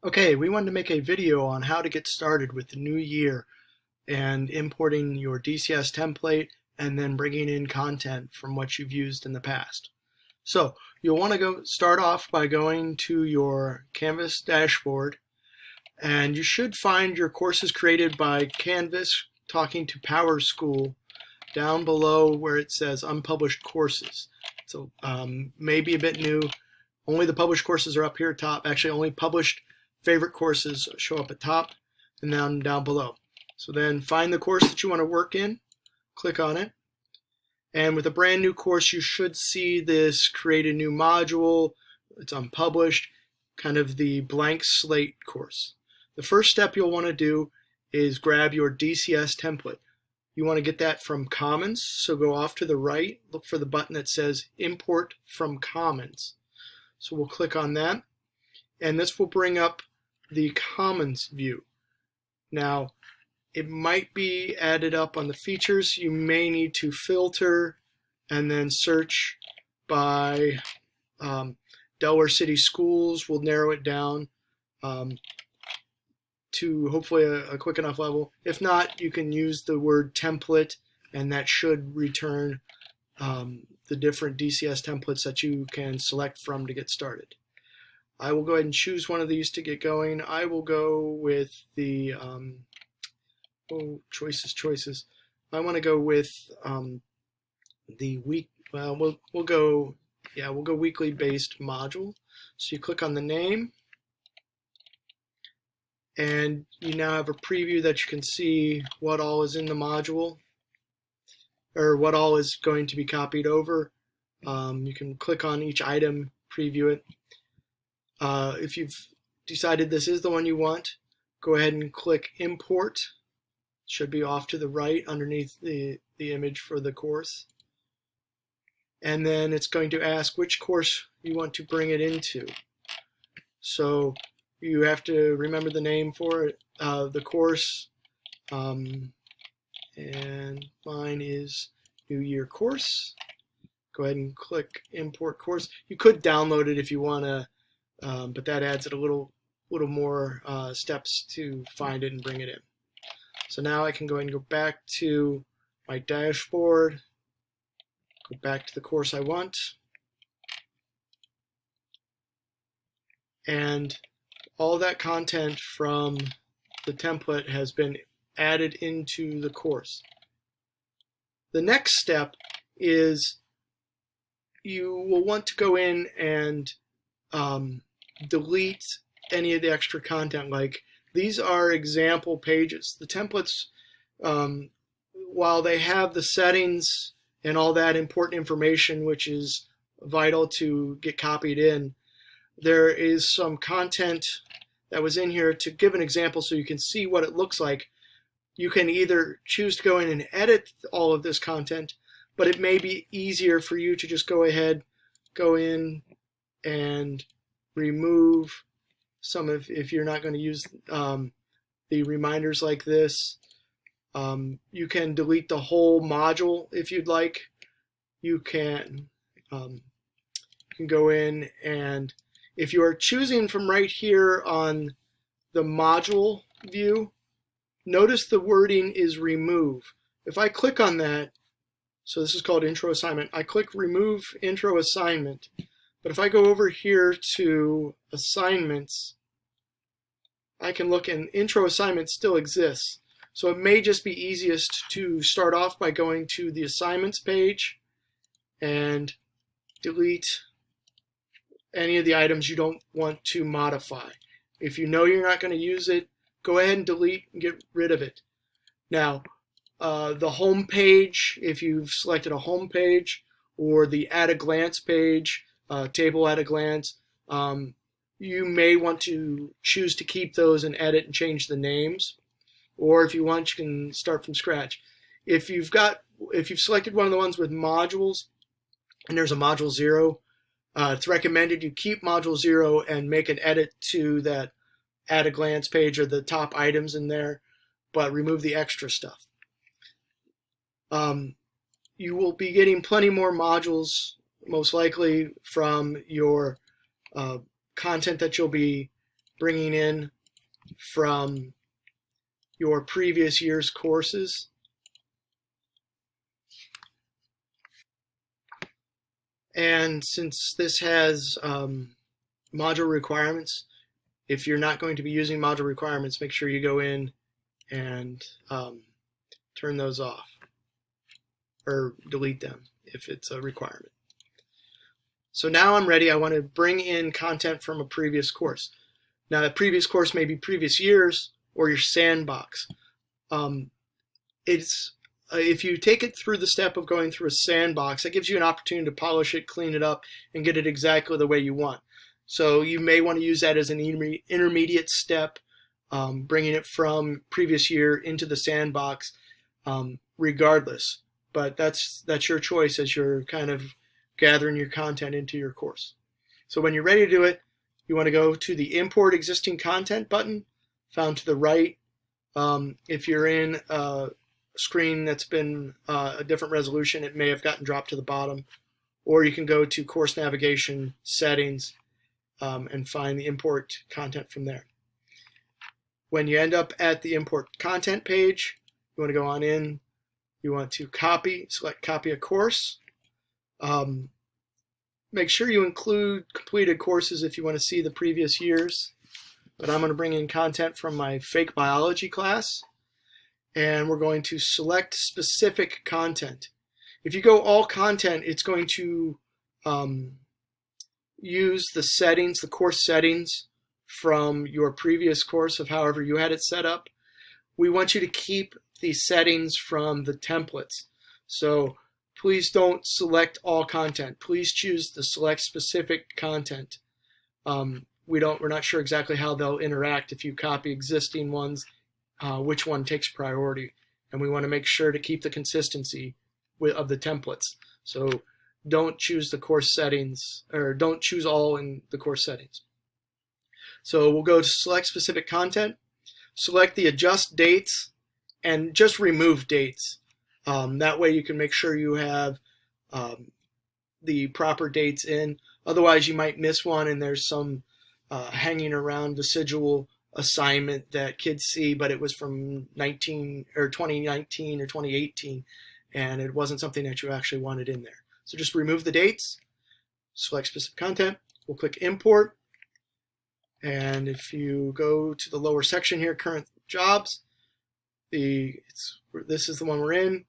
Okay, we wanted to make a video on how to get started with the new year and importing your DCS template and then bringing in content from what you've used in the past. So you'll want to start off by going to your Canvas dashboard, and you should find your courses created by Canvas talking to PowerSchool down below where it says unpublished courses. So maybe a bit new. Only the published courses are up here at top. Actually, only published favorite courses show up at top and then down below. So then find the course that you want to work in, click on it, and with a brand new course you should see this create a new module. It's unpublished, kind of the blank slate course. The first step you'll want to do is grab your DCS template. You want to get that from Commons, so go off to the right, look for the button that says Import from Commons. So we'll click on that, and this will bring up the Commons view. Now, it might be added up on the features. You may need to filter and then search by Delaware City Schools. Will narrow it down to hopefully a quick enough level. If not, you can use the word template, and that should return the different DCS templates that you can select from to get started. I will go ahead and choose one of these to get going. I will go with the choices. I want to go with the week. Well, we'll go weekly based module. So you click on the name, and you now have a preview that you can see what all is in the module, or what all is going to be copied over. You can click on each item, preview it. If you've decided this is the one you want, go ahead and click Import. It should be off to the right underneath the image for the course. And then it's going to ask which course you want to bring it into. So you have to remember the name for it, the course, and mine is New Year Course. Go ahead and click Import Course. You could download it if you want to, but that adds it a little more steps to find it and bring it in. So now I can go ahead and go back to my dashboard, go back to the course I want, and all that content from the template has been added into the course. The next step is you will want to go in and delete any of the extra content. Like, these are example pages. The templates, while they have the settings and all that important information which is vital to get copied in, there is some content that was in here to give an example so you can see what it looks like. You can either choose to go in and edit all of this content, but it may be easier for you to just go ahead, go in and remove some of, if you're not going to use the reminders like this. You can delete the whole module if you'd like. You can go in, and if you are choosing from right here on the module view, notice the wording is remove. If I click on that, so this is called intro assignment, I click remove intro assignment. But if I go over here to assignments, I can look, and intro assignment still exists. So it may just be easiest to start off by going to the assignments page and delete any of the items you don't want to modify. If you know you're not going to use it, go ahead and delete and get rid of it. Now, the home page, if you've selected a home page, or the at a glance page, table at a glance, you may want to choose to keep those and edit and change the names. Or if you want, you can start from scratch. If you've selected one of the ones with modules, and there's a module 0, it's recommended you keep module 0 and make an edit to that at a glance page or the top items in there, but remove the extra stuff. You will be getting plenty more modules, most likely, from your content that you'll be bringing in from your previous year's courses. And since this has module requirements, if you're not going to be using module requirements, make sure you go in and turn those off or delete them if it's a requirement. So now I'm ready. I want to bring in content from a previous course. Now, the previous course may be previous years or your sandbox. If you take it through the step of going through a sandbox, it gives you an opportunity to polish it, clean it up, and get it exactly the way you want. So you may want to use that as an intermediate step, bringing it from previous year into the sandbox, regardless. But that's your choice as you're kind of gathering your content into your course. So when you're ready to do it, you want to go to the Import Existing Content button, found to the right. If you're in a screen that's been a different resolution, it may have gotten dropped to the bottom. Or you can go to Course Navigation Settings and find the Import Content from there. When you end up at the Import Content page, you want to go on in. You want to select Copy a Course. Make sure you include completed courses if you want to see the previous years. But I'm going to bring in content from my fake biology class, and we're going to select specific content. If you go all content, it's going to use the settings, the course settings from your previous course of however you had it set up. We want you to keep the settings from the templates. So please don't select all content. Please choose the select specific content. We're not sure exactly how they'll interact if you copy existing ones, which one takes priority. And we want to make sure to keep the consistency of the templates. So don't choose the course settings, or don't choose all in the course settings. So we'll go to select specific content, select the adjust dates, and just remove dates. That way you can make sure you have the proper dates in. Otherwise, you might miss one and there's some hanging around residual assignment that kids see, but it was from 2019 or 2018, and it wasn't something that you actually wanted in there. So just remove the dates, select specific content. We'll click Import. And if you go to the lower section here, Current Jobs, this is the one we're in,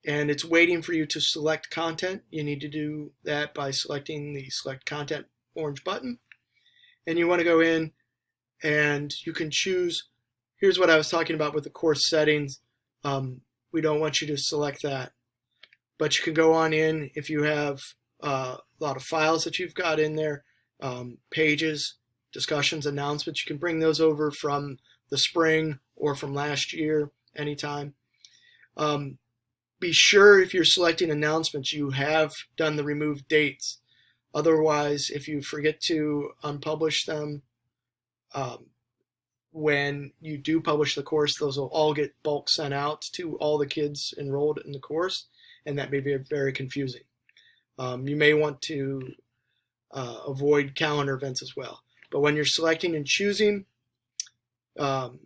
and it's waiting for you to select content. You need to do that by selecting the Select Content orange button. And you want to go in and you can choose. Here's what I was talking about with the course settings. We don't want you to select that. But you can go on in if you have a lot of files that you've got in there, pages, discussions, announcements. You can bring those over from the spring or from last year anytime. Be sure if you're selecting announcements, you have done the remove dates. Otherwise, if you forget to unpublish them, when you do publish the course, those will all get bulk sent out to all the kids enrolled in the course, and that may be very confusing. You may want to avoid calendar events as well. But when you're selecting and choosing, go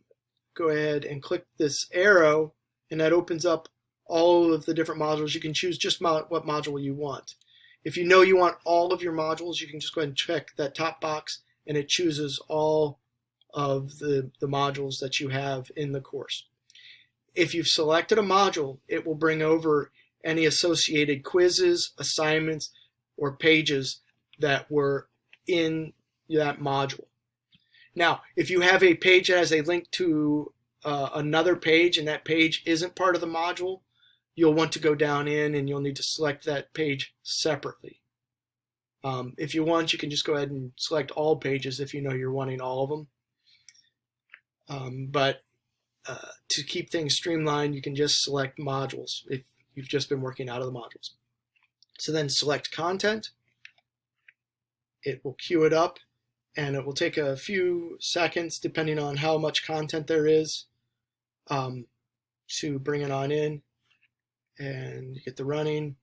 ahead and click this arrow, and that opens up all of the different modules. You can choose just what module you want. If you know you want all of your modules, you can just go ahead and check that top box, and it chooses all of the modules that you have in the course. If you've selected a module, it will bring over any associated quizzes, assignments, or pages that were in that module. Now, if you have a page that has a link to another page and that page isn't part of the module, you'll want to go down in and you'll need to select that page separately. If you want, you can just go ahead and select all pages if you know you're wanting all of them. But to keep things streamlined, you can just select modules if you've just been working out of the modules. So then select content. It will queue it up, and it will take a few seconds depending on how much content there is to bring it on in and get the running.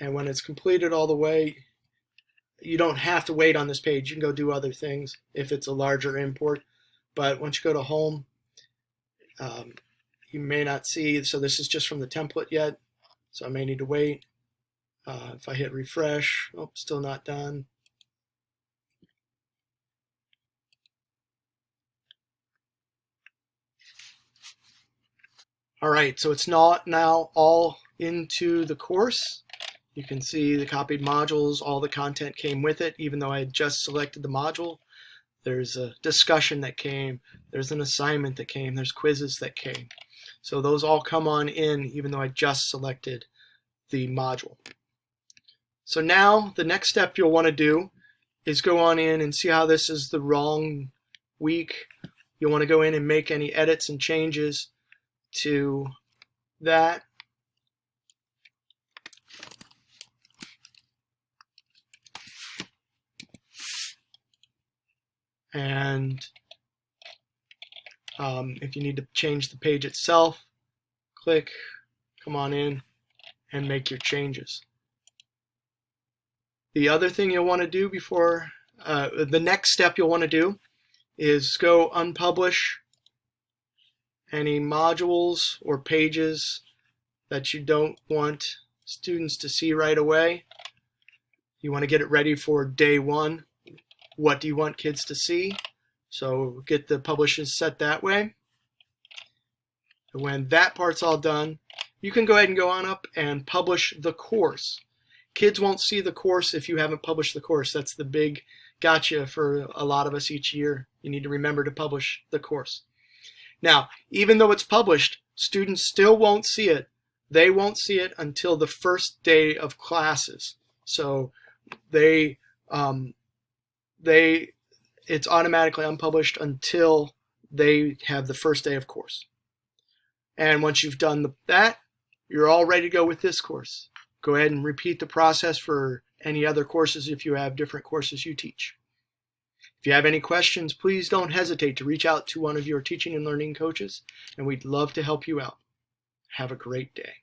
And when it's completed all the way, you don't have to wait on this page. You can go do other things if it's a larger import. But once you go to home, you may not see, so this is just from the template yet, so I may need to wait. If I hit refresh, oh, still not done. All right, so it's not now all into the course. You can see the copied modules, all the content came with it, even though I had just selected the module. There's a discussion that came, there's an assignment that came, there's quizzes that came. So those all come on in, even though I just selected the module. So now the next step you'll want to do is go on in and see how this is the wrong week. You'll want to go in and make any edits and changes to that. And if you need to change the page itself, click, come on in, and make your changes. The other thing you'll want to do before, the next step you'll want to do is go unpublish any modules or pages that you don't want students to see right away. You want to get it ready for day one. What do you want kids to see? So get the publishes set that way. And when that part's all done, you can go ahead and go on up and publish the course. Kids won't see the course if you haven't published the course. That's the big gotcha for a lot of us each year. You need to remember to publish the course. Now, even though it's published, students still won't see it. They won't see it until the first day of classes. So it's automatically unpublished until they have the first day of course. And once you've done that, you're all ready to go with this course. Go ahead and repeat the process for any other courses if you have different courses you teach. If you have any questions, please don't hesitate to reach out to one of your teaching and learning coaches, and we'd love to help you out. Have a great day.